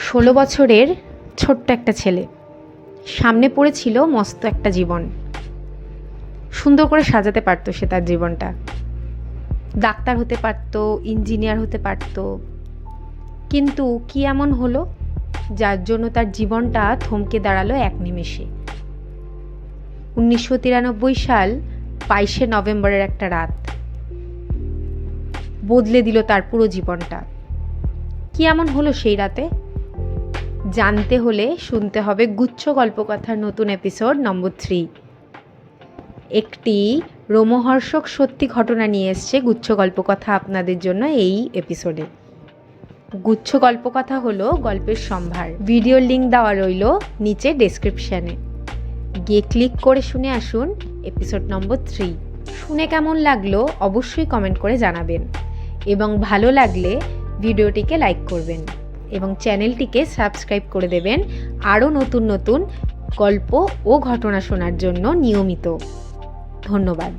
16 বছরের ছোট্ট একটা ছেলে, সামনে পড়েছিল মস্ত একটা জীবন। সুন্দর করে সাজাতে পারতো সে তার জীবনটা। ডাক্তার হতে পারতো, ইঞ্জিনিয়ার হতে পারতো, কিন্তু কি এমন হলো যার জন্য তার জীবনটা থমকে দাঁড়ালো এক নিমেষে। 1993 সাল 22শে নভেম্বরের একটা রাত বদলে দিল তার পুরো জীবনটা। কি এমন হলো সেই রাতে? জানতে হলে শুনতে হবে গুচ্ছ গল্পকথার নতুন এপিসোড নম্বর 3। একটি রোমহর্ষক সত্যি ঘটনা নিয়ে এসছে গুচ্ছ গল্পকথা আপনাদের জন্য এই এপিসোডে। গুচ্ছ গল্পকথা হলো গল্পের সম্ভার। ভিডিওর লিঙ্ক দেওয়া রইল নিচে ডেসক্রিপশানে, গিয়ে ক্লিক করে শুনে আসুন এপিসোড নম্বর 3। শুনে কেমন লাগলো অবশ্যই কমেন্ট করে জানাবেন, এবং ভালো লাগলে ভিডিওটিকে লাইক করবেন এবং চ্যানেলটিকে সাবস্ক্রাইব করে দেবেন আরও নতুন নতুন গল্প ও ঘটনা শোনার জন্য নিয়মিত। ধন্যবাদ।